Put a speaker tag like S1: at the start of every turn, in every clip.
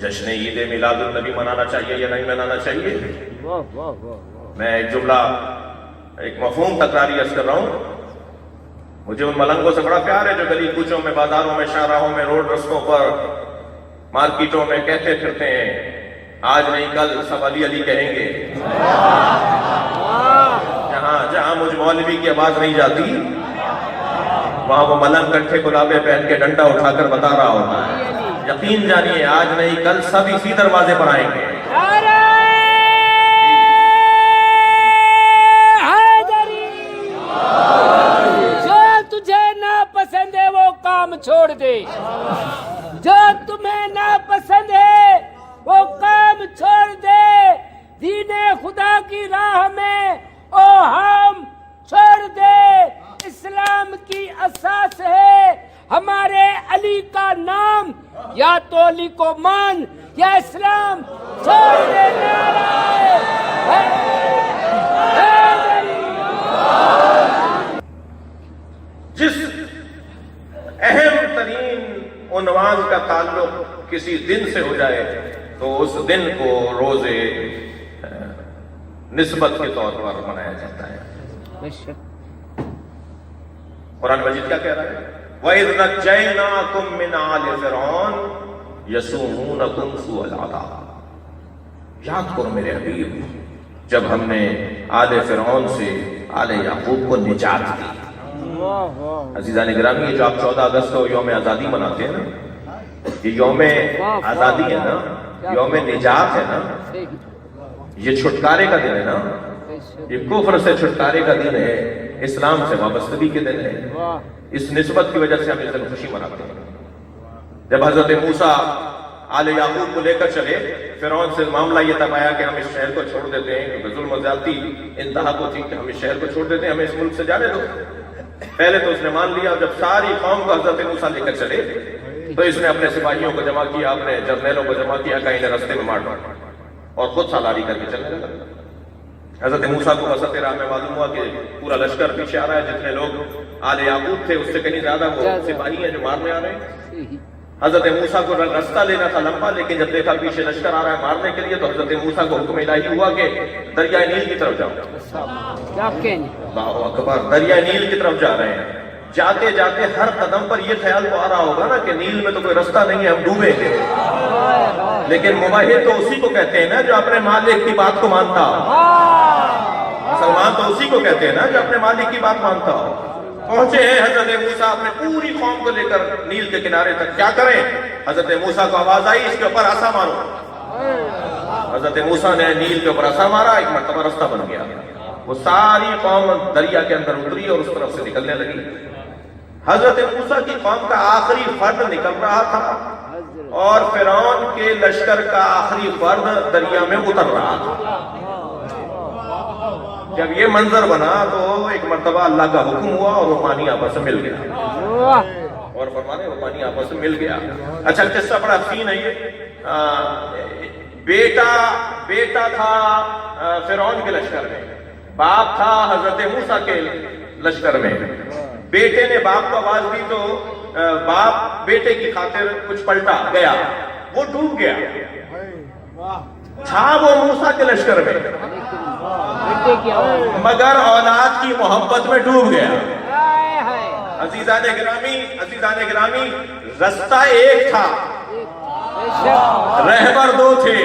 S1: جشن عید میلاد النبی منانا چاہیے یا نہیں منانا چاہیے؟ میں ایک جملہ، ایک مفہوم تکراری عرض کر رہا ہوں. مجھے ان ملنگوں سے بڑا پیار ہے جو گلی کوچوں میں، بازاروں میں، شاہراہوں میں، روڈ رستوں پر، مارکیٹوں میں کہتے پھرتے ہیں آج نہیں کل سب علی علی کہیں گے. جہاں مجھ مولوی کی آواز نہیں جاتی وہاں وہ ملنگ کٹھے گلابے پہن کے ڈنڈا اٹھا کر بتا رہا ہوتا ہے یقین جانیے آج نہیں کل سب اسی دروازے پر آئیں گے.
S2: جو تجھے ناپسند ہے وہ کام چھوڑ دے، جو تمہیں ناپسند ہے وہ کام چھوڑ دے. دین خدا کی راہ میں اوہام چھوڑ دے. اسلام کی اساس ہے ہمارے علی کا نام، یا تو علی کو مان یا اسلام چھوڑ دے.
S1: جس اہم ترین عنوان کا تعلق کسی دن سے ہو جائے تو اس دن کو روز نسبت کے طور پر منایا جاتا ہے. قرآن مجید کیا کہہ رہا ہے؟ وَإِذْ نَجَّيْنَاكُم مِّنْ آلِ فِرْعَوْنَ يَسُومُونَكُمْ سُوءَ الْعَذَابِ. یاد کرو میرے حبیب جب ہم نے آل فرعون سے آل یعقوب کو نجات دی. عزیزان گرامی جو آپ 14 اگست کو یوم آزادی مناتے ہیں نا، یہ یوم آزادی ہے نا، یوم نجات ہے نا، یہ چھٹکارے کا دن ہے نا، یہ کفر سے چھٹکارے کا دن ہے، اسلام سے وابستگی کے دن ہے. اس نسبت کی وجہ سے ہم اس دن خوشی مناتے ہیں. جب حضرت موسیٰ آل یعقوب کو لے کر چلے، فرعون سے معاملہ یہ تب آیا کہ ہم اس شہر کو چھوڑ دیتے ہیں کیونکہ ظلم و زیادتی انتہا کو تھی کہ ہم اس شہر کو چھوڑ دیتے ہیں، ہمیں اس ملک سے جانے دو. پہلے تو اس نے مان لیا، اور جب ساری قوم کو حضرت موسیٰ لے کر چلے تو اس نے اپنے سپاہیوں کو جمع کیا، اپنے جرنیلوں کو جمع کیا کہ انہیں رستے میں مار ڈال، اور خود سالاری کر کے چلنے لگا. حضرت موسیٰ کو وسط راہ میں معلوم ہوا کہ پورا لشکر پیچھے آ رہا ہے، جتنے لوگ آل یعقوب تھے اس سے کہیں زیادہ وہ سپاہی ہیں جو مارنے آ رہے ہیں. حضرت موسیٰ کو رستہ لینا تھا لمبا، لیکن جب دیکھا پیچھے لشکر آ رہا ہے مارنے کے لیے تو حضرت موسیٰ کو حکم الہی ہوا کہ دریائے نیل کی طرف جاؤ. اللہ اکبر، دریائے نیل کی طرف جا رہے ہیں. جاتے جاتے ہر قدم پر یہ خیال تو آ رہا ہوگا نا کہ نیل میں تو کوئی رستہ نہیں ہے، ہم ڈوبیں گے. لیکن مباحث تو اسی کو کہتے ہیں نا جو اپنے مالک کی بات کو مانتا ہو. مسلمان تو اسی کو کہتے ہیں نا جو اپنے مالک کی بات مانتا ہو. پہنچے ہیں حضرت موسیٰ اپنے پوری قوم کو لے کر نیل کے کنارے تک. کیا کریں؟ حضرت موسیٰ کو آواز آئی اس کے اوپر عصا مارو. حضرت موسیٰ نے نیل کے اوپر عصا مارا، ایک مرتبہ رستہ بن گیا. وہ ساری قوم دریا کے اندر اتری اور اس طرف سے نکلنے لگی. حضرت موسیٰ کی قوم کا آخری فرد نکل رہا تھا اور فرعون کے لشکر کا آخری فرد دریا میں اتر رہا تھا. جب یہ منظر بنا تو ایک مرتبہ اللہ کا حکم ہوا اور وہ پانی آپس میں مل گیا. اور فرمانے وہ پانی آپس میں مل گیا. اچھا قصہ بڑا حسین ہے یہ. بیٹا تھا فرعون کے لشکر میں، باپ تھا حضرت موسیٰ کے لشکر میں. بیٹے نے باپ کو آواز دی تو باپ بیٹے کی خاطر کچھ پلٹا گیا، وہ ڈوب گیا. تھا وہ موسیٰ کے لشکر میں مگر اولاد کی محبت میں ڈوب گیا. عزیزان گرامی رستہ ایک تھا، رہبر دو تھے.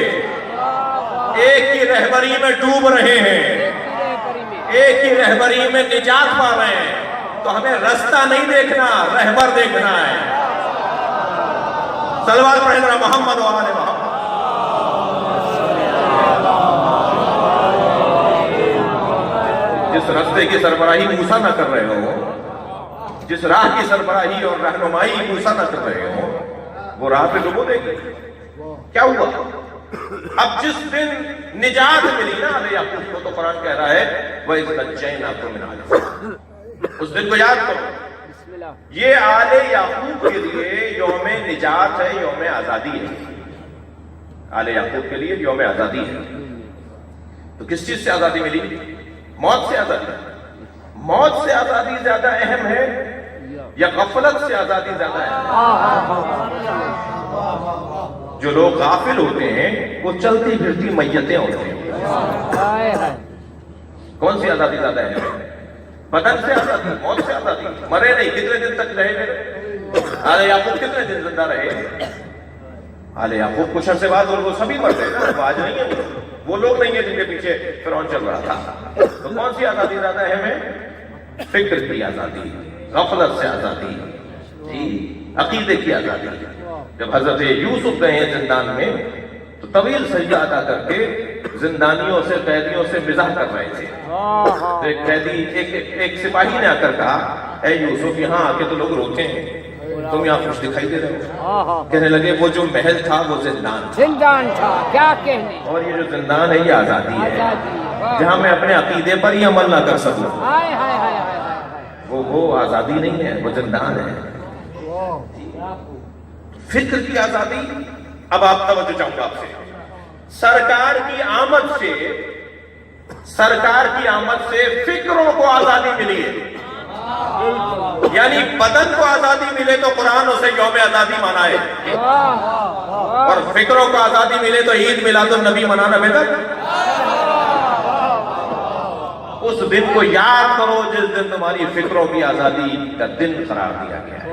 S1: ایک کی رہبری میں ڈوب رہے ہیں، ایک کی رہبری میں نجات پا رہے ہیں. تو ہمیں رستہ نہیں دیکھنا، رہبر دیکھنا ہے. صلوات پڑھنا محمد و آل محمد. جس رستے کی سربراہی موسیٰ نہ کر رہے ہو، جس راہ کی سربراہی اور رہنمائی موسیٰ نہ کر رہے ہو، وہ راہ پہ ڈبو دے گی. کیا ہوا؟ اب جس دن نجات ملی نا آل یعقوب کو تو قرآن کہہ رہا ہے وَإِذْ نَجَّيْنَاكُم مِّنْ آلِ فِرْعَوْنَ. اس دن کو یاد کرو. یہ آل یعقوب کے لیے یوم نجات ہے، یوم آزادی ہے. آل یعقوب کے لیے یوم آزادی ہے. تو کس چیز سے آزادی ملی؟ موت سے آزادی. موت سے آزادی زیادہ اہم ہے یا غفلت سے آزادی زیادہ اہم ہے؟ جو لوگ غافل ہوتے ہیں وہ چلتی پھرتی میتیں ہوتے ہیں.
S2: ہائے ہائے.
S1: کون سی آزادی زیادہ ہے؟ بدن سے آزادی، موت سے آزادی. مرے نہیں، کتنے دن تک رہے پھر؟ آل یعقوب کتنے دن زندہ رہے؟ آل یعقوب کچھ عرصے بعد اور وہ سبھی مر گئے نا. آج نہیں ہے وہ لوگ نہیں ہیں جن کے پیچھے فرعون چل رہا تھا. تو کون سی آزادی زیادہ ہے ہمیں؟ فکر کی آزادی، غفلت سے آزادی، جی عقیدے کی آزادی. جب حضرت یوسف گئے ہیں زندان میں تو طویل سجدہ ادا کر کے زندانیوں سے، قیدیوں سے مزاح کر رہے تھے. تو ایک قیدی، ایک سپاہی نے آ کر کہا اے یوسف یہاں آ کے تو لوگ روتے ہیں، تم یہاں خوش دکھائی دے رہے ہو. کہنے لگے وہ جو محل تھا وہ زندان تھا،
S2: زندان تھا، کیا کہنے.
S1: اور یہ جو زندان ہے یہ آزادی ہے
S2: آزادی.
S1: جہاں میں اپنے عقیدے پر ہی عمل نہ کر سکوں.
S2: ہائے ہائے ہائے ہائے.
S1: وہ آزادی نہیں ہے، وہ زندان ہے. فکر کی آزادی. اب آپ توجہ چاہوں گا آپ سے. سرکار کی آمد سے فکروں کو آزادی ملی ہے. یعنی بدن کو آزادی ملے تو قرآن اسے یوم آزادی منائے، اور فکروں کو آزادی ملے تو عید میلاد النبی منانا بہتر. اس دن کو یاد کرو جس دن تمہاری فکروں کی آزادی کا دن قرار دیا گیا ہے.